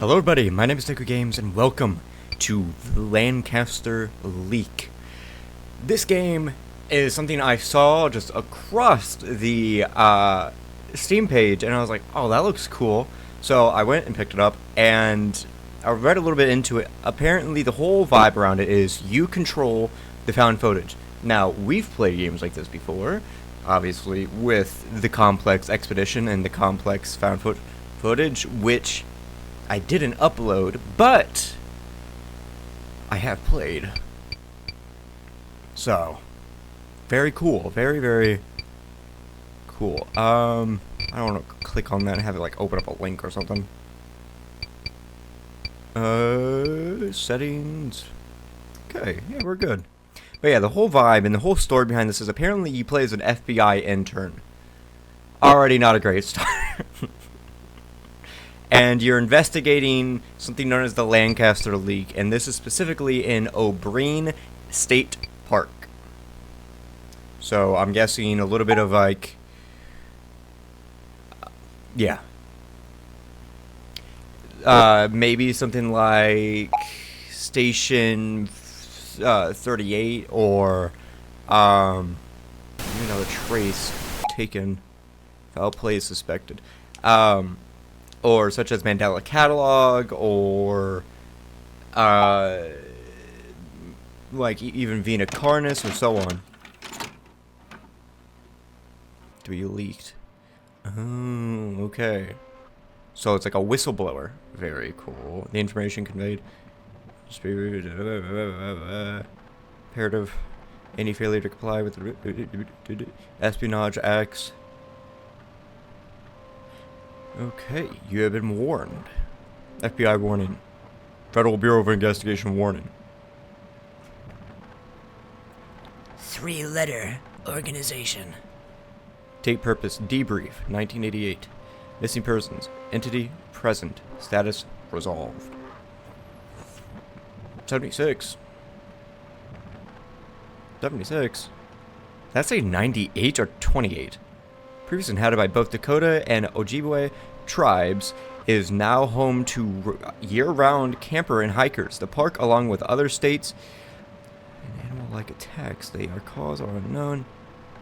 Hello everybody, my name is Nico Games and welcome to Lancaster Leak. This game is something I saw just across the Steam page and I was like, oh, that looks cool. So I went and picked it up and I read a little bit into it. Apparently the whole vibe around it is you control the found footage. Now, we've played games like this before, obviously, with the Complex Expedition and the Complex found footage, which I didn't upload, but I have played. So, very cool. Very, very cool. I don't want to click on that and have it like open up a link or something. Settings. Okay, yeah, we're good. But yeah, the whole vibe and the whole story behind this is apparently you play as an FBI intern. Already not a great start. And you're investigating something known as the Lancaster Leak, and this is specifically in O'Brien State Park. So I'm guessing a little bit of like, yeah, maybe something like Station 38 or another trace taken, foul play suspected. Or such as Mandela Catalog, or like even Vena Carnus, or so on. To be leaked. Oh, okay. So it's like a whistleblower. Very cool. The information conveyed. Imperative. Any failure to comply with the Espionage Acts. Okay, you have been warned. FBI warning. Federal Bureau of Investigation warning. 3-letter organization. Date purpose debrief 1988. Missing persons. Entity present. Status resolved. 76. 76? That's a 98 or 28. Previously inhabited by both Dakota and Ojibwe tribes, is now home to year-round camper and hikers. The park, along with other states and animal-like attacks, they are cause are unknown.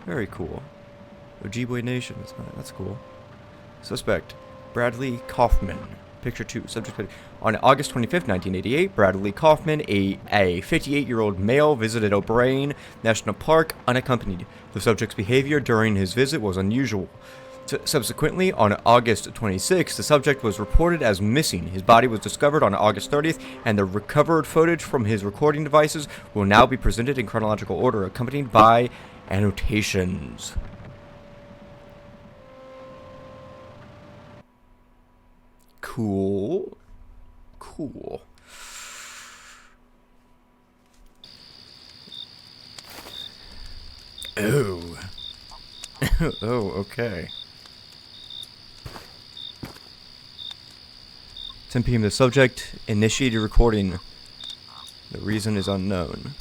Very cool. Ojibwe Nation, that's cool. Suspect, Bradley Kaufman. Picture 2, subject. On August 25th, 1988, Bradley Kaufman, a 58-year-old male, visited O'Brien National Park unaccompanied. The subject's behavior during his visit was unusual. Subsequently, on August 26th, the subject was reported as missing. His body was discovered on August 30th, and the recovered footage from his recording devices will now be presented in chronological order, accompanied by annotations. Cool. Cool. Oh. Oh, okay. 10 p.m. The subject initiated recording. The reason is unknown.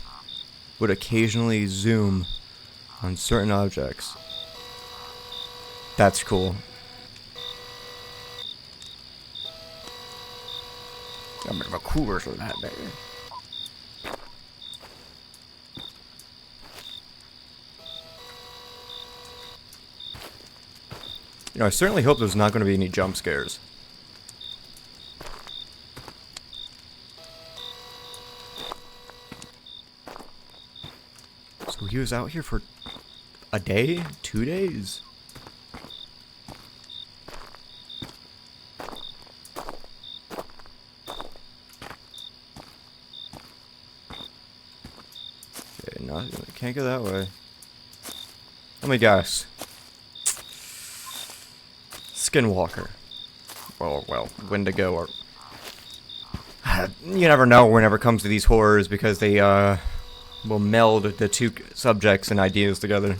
Would occasionally zoom on certain objects. That's cool. I'm gonna have a cooler for that, baby. You know, I certainly hope there's not going to be any jump scares. So he was out here for a day? 2 days? Okay, no, can't go that way. Let me guess. Skinwalker. Well, Wendigo, or you never know whenever it comes to these horrors because they will meld the two subjects and ideas together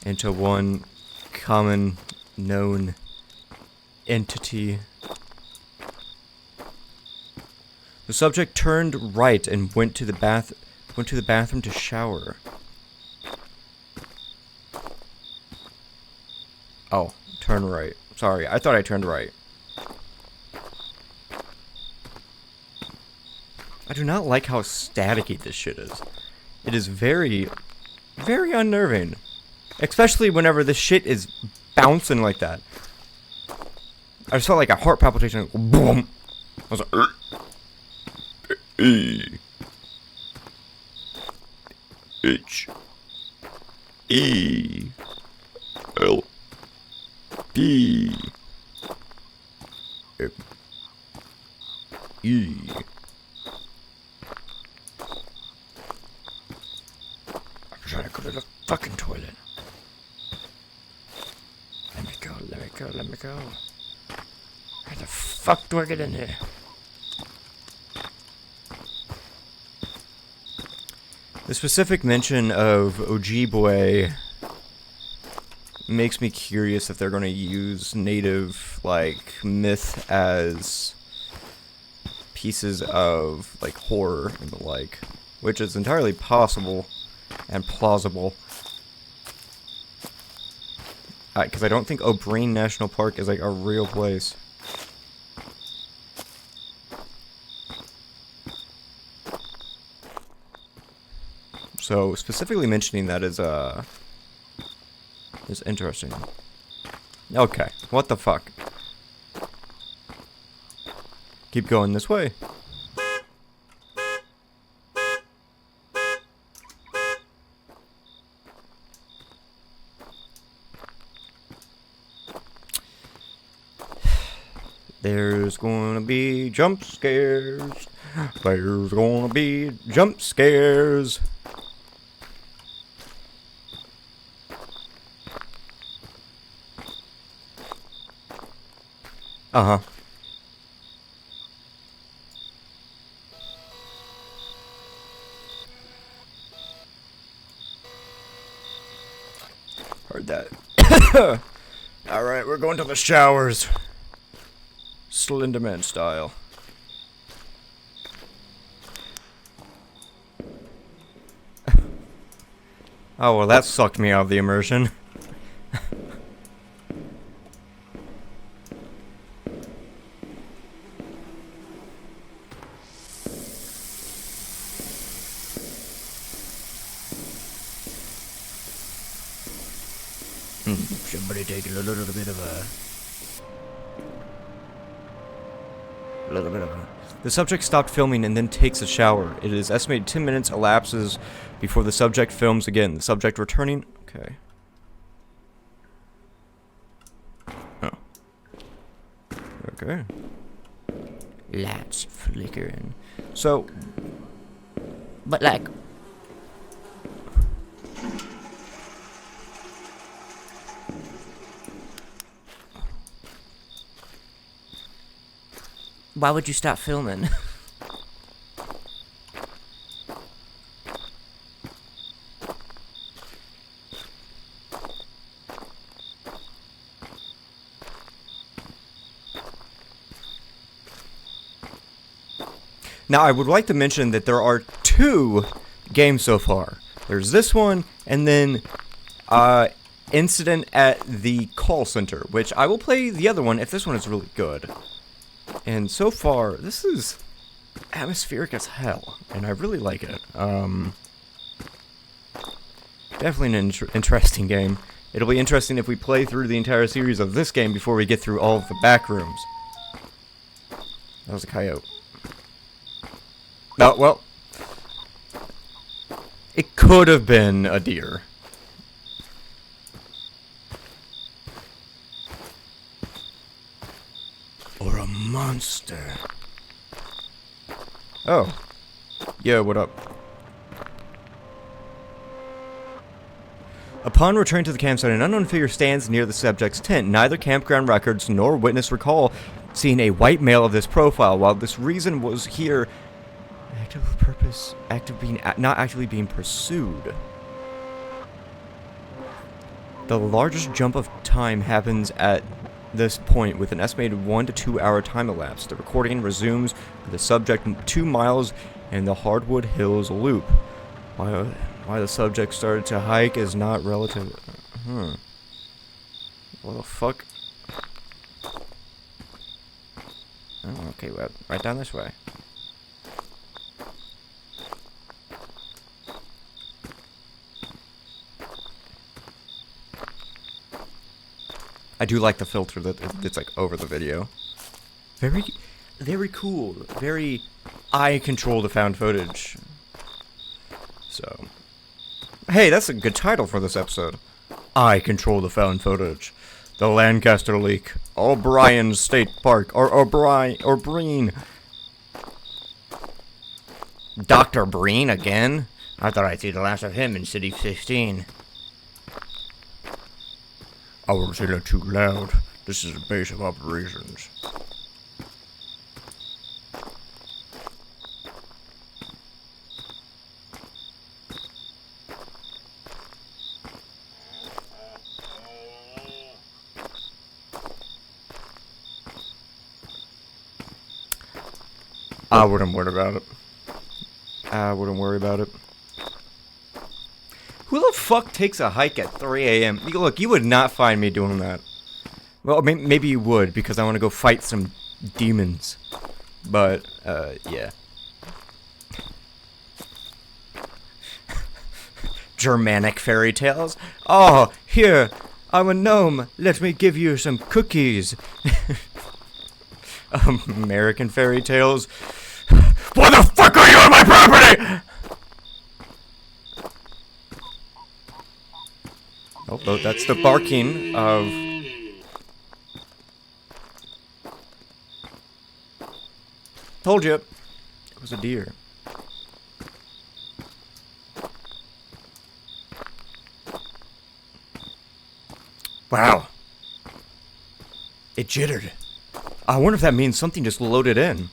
into one common known entity. The subject turned right and went to the bathroom to shower. Oh, turn right. Sorry, I thought I turned right. I do not like how staticky this shit is. It is very, very unnerving. Especially whenever this shit is bouncing like that. I just felt like a heart palpitation. Boom. I was like, H E L P M E. I'm trying to go to the fucking toilet. Let me go, let me go, let me go. How the fuck do I get in here? The specific mention of Ojibwe makes me curious if they're going to use native, like, myth as pieces of, like, horror and the like, which is entirely possible and plausible. Because I don't think O'Brien National Park is, like, a real place. So, specifically mentioning that is interesting. Okay, what the fuck? Keep going this way. There's gonna be jump scares. There's gonna be jump scares. Uh-huh. Heard that. Alright, we're going to the showers. Slenderman style. Oh, well, that sucked me out of the immersion. Somebody taking a little bit of a... The subject stopped filming and then takes a shower. It is estimated 10 minutes elapses before the subject films again. The subject returning... Okay. Oh. Okay. Lights flickering. So... But like... Why would you stop filming? Now, I would like to mention that there are 2 games so far. There's this one, and then, Incident at the Call Center, which I will play the other one if this one is really good. And so far, this is atmospheric as hell, and I really like it. Definitely an interesting game. It'll be interesting if we play through the entire series of this game before we get through all of the back rooms. That was a coyote. Oh, well. It could have been a deer. Or a monster. Oh. Yo, what up? Upon returning to the campsite, an unknown figure stands near the subject's tent. Neither campground records nor witness recall seeing a white male of this profile. While this reason was here, not actually being pursued. The largest jump of time happens at this point with an estimated 1 to 2 hour time elapse. The recording resumes with the subject 2 miles in the Hardwood Hills loop. Why the subject started to hike is not relative. What the fuck? Oh, okay, well, right down this way. I do like the filter that it's like over the video. Very, very cool. Very, I control the found footage. So, hey, that's a good title for this episode. I control the found footage. The Lancaster leak. O'Brien State Park. Or Breen. Dr. Breen again? I thought I'd see the last of him in City 15. I was in it too loud. This is the base of operations. I wouldn't worry about it. I wouldn't worry about it. Who the fuck takes a hike at 3 a.m.? Look, you would not find me doing that. Well, maybe you would, because I want to go fight some demons. But, yeah. Germanic fairy tales? Oh, here, I'm a gnome. Let me give you some cookies. American fairy tales? Why the fuck are you on my property? Oh, that's the barking of... Told you. It was a deer. Wow. It jittered. I wonder if that means something just loaded in.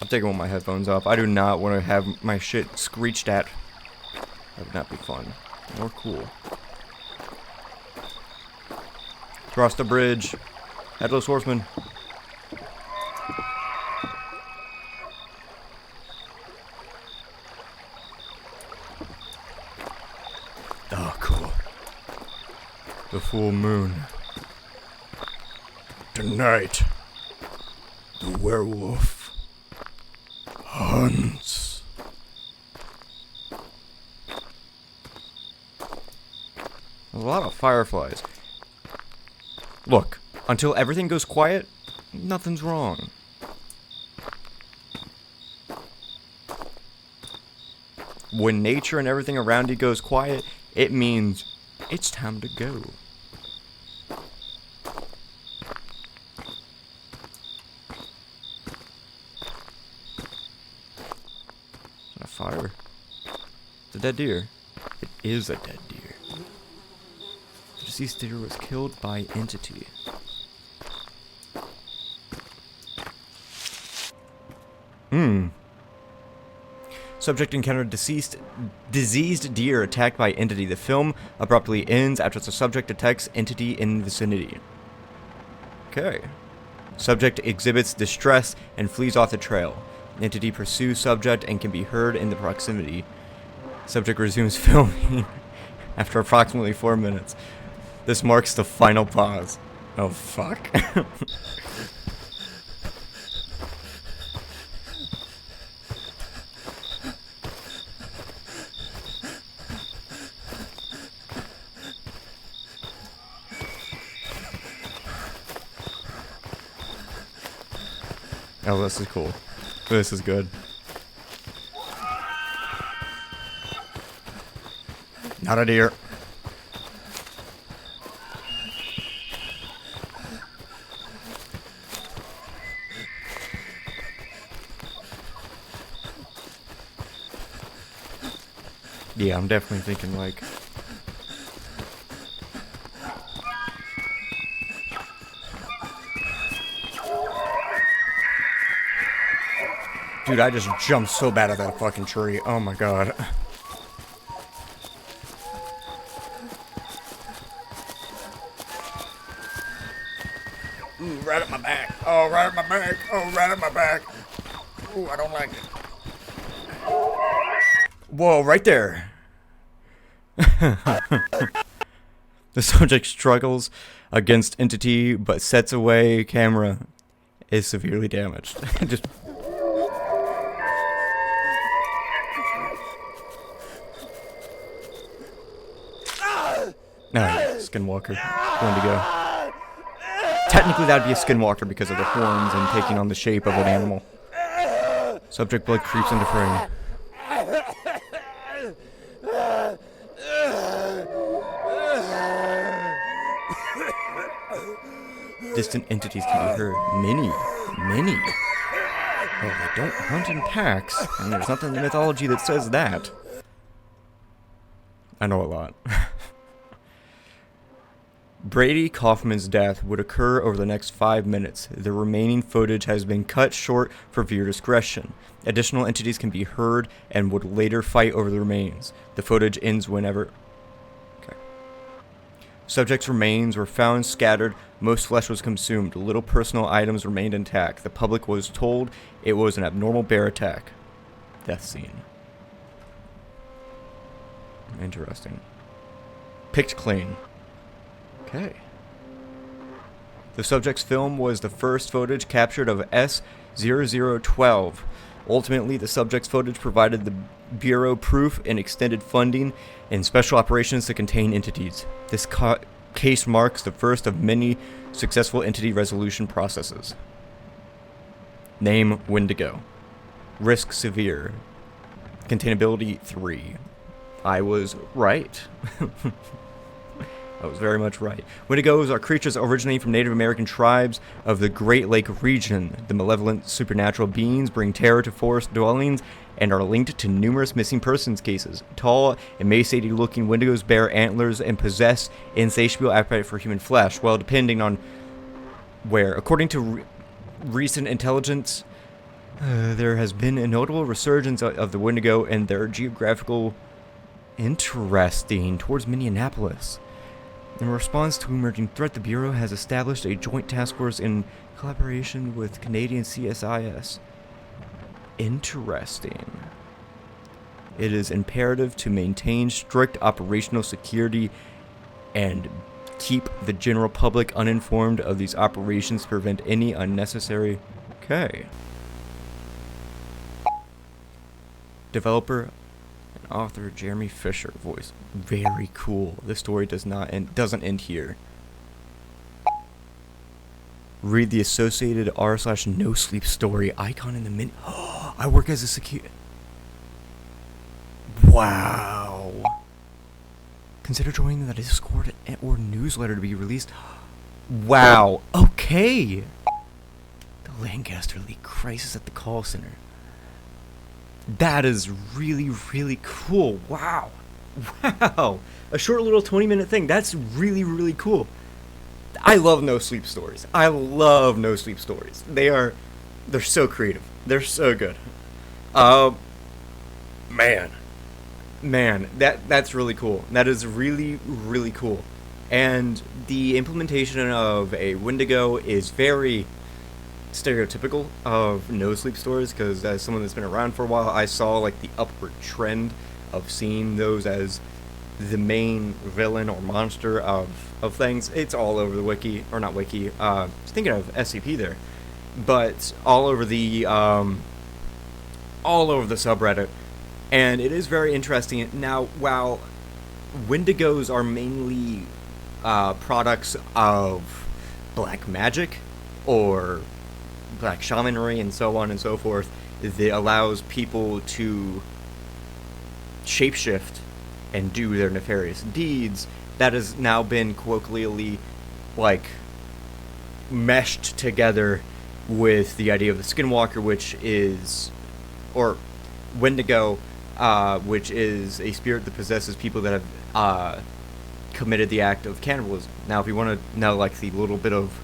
I'm taking one of my headphones off. I do not want to have my shit screeched at. That would not be fun. Or cool. Cross the bridge. Headless horseman. Oh, cool. The full moon. Tonight, the werewolf hunts. A lot of fireflies. Look, until everything goes quiet, nothing's wrong. When nature and everything around you goes quiet, it means it's time to go. A fire. It's a dead deer. It is a dead deer. The deceased deer was killed by entity. Subject encountered diseased deer attacked by entity. The film abruptly ends after the subject detects entity in vicinity. Okay. Subject exhibits distress and flees off the trail. Entity pursues subject and can be heard in the proximity. Subject resumes filming after approximately 4 minutes. This marks the final pause. Oh, fuck. Oh, this is cool. This is good. Not a deer. Yeah, I'm definitely thinking like... Dude, I just jumped so bad at that fucking tree. Oh my god. Ooh, right at my back. Oh, right at my back. Oh, right at my back. Ooh, I don't like it. Whoa, right there. The subject struggles against entity, but sets away camera is severely damaged. Just... No, Skinwalker. Wendigo. Technically, that'd be a Skinwalker because of the horns and taking on the shape of an animal. Subject blood creeps into frame. Distant entities can be heard. Many. Well, they don't hunt in packs, and there's nothing in the mythology that says that. I know a lot. Brady Kaufman's death would occur over the next 5 minutes. The remaining footage has been cut short for viewer discretion. Additional entities can be heard and would later fight over the remains. The footage ends whenever... Okay. Subject's remains were found scattered. Most flesh was consumed. Little personal items remained intact. The public was told it was an abnormal bear attack. Death scene. Interesting. Picked clean. Okay. The subject's film was the first footage captured of S0012. Ultimately, the subject's footage provided the Bureau proof and extended funding in special operations to contain entities. This case marks the first of many successful entity resolution processes. Name Wendigo. Risk severe. Containability 3. I was right. I was very much right. Wendigos are creatures originating from Native American tribes of the Great Lake region. The malevolent supernatural beings bring terror to forest dwellings and are linked to numerous missing persons cases. Tall, emaciated-looking Wendigos bear antlers and possess insatiable appetite for human flesh. Well, depending on where. According to recent intelligence, there has been a notable resurgence of the Wendigo and their geographical interesting towards Minneapolis. In response to emerging threat, the Bureau has established a joint task force in collaboration with Canadian CSIS. Interesting. It is imperative to maintain strict operational security and keep the general public uninformed of these operations to prevent any unnecessary... Okay. Developer and author Jeremy Fisher voice. Very cool. This story doesn't end here. Read the associated r/no sleep story icon in the min. I work as a security. Wow. Consider joining the Discord or newsletter to be released. Wow. Okay. The Lancaster League crisis at the call center. That is really, really cool. Wow. Wow. A short little 20-minute thing. That's really, really cool. I love no sleep stories. I love no sleep stories. They're so creative. They're so good. Man, that's really cool. That is really, really cool. And the implementation of a Wendigo is very stereotypical of no sleep stories, because as someone that's been around for a while, I saw like the upward trend of seeing those as the main villain or monster of things. It's all over the wiki, or not wiki, thinking of SCP there, but all over the subreddit, and it is very interesting. Now, while Wendigos are mainly products of black magic or black shamanry and so on and so forth, that allows people to shapeshift and do their nefarious deeds, that has now been colloquially like meshed together with the idea of the Skinwalker, which is, or Wendigo, which is a spirit that possesses people that have committed the act of cannibalism. Now, if you want to know like the little bit of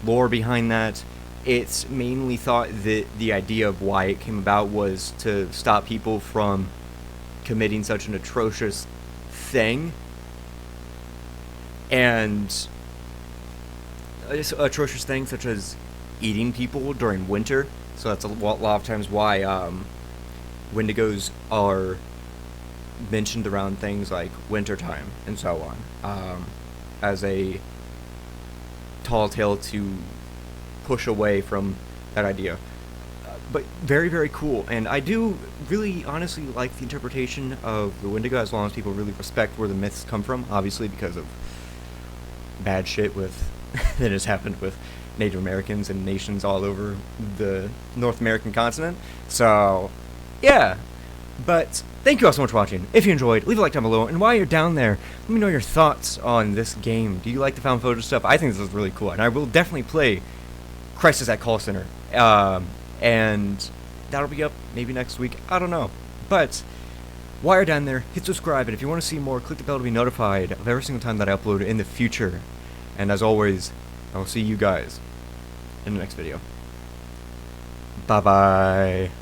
lore behind that, it's mainly thought that the idea of why it came about was to stop people from committing such an atrocious thing, and atrocious things such as eating people during winter. So that's a lot of times why Wendigos are mentioned around things like wintertime and so on, as a tall tale to push away from that idea. but very, very cool. And I do really honestly like the interpretation of the Wendigo, as long as people really respect where the myths come from, obviously because of bad shit with that has happened with Native Americans and nations all over the North American continent. So, yeah. But thank you all so much for watching. If you enjoyed, leave a like down below. And while you're down there, let me know your thoughts on this game. Do you like the found footage stuff? I think this is really cool. And I will definitely play Crisis at Call Center. And that'll be up maybe next week. I don't know. But while you're down there, hit subscribe. And if you want to see more, click the bell to be notified of every single time that I upload in the future. And as always, I will see you guys in the next video. Bye-bye.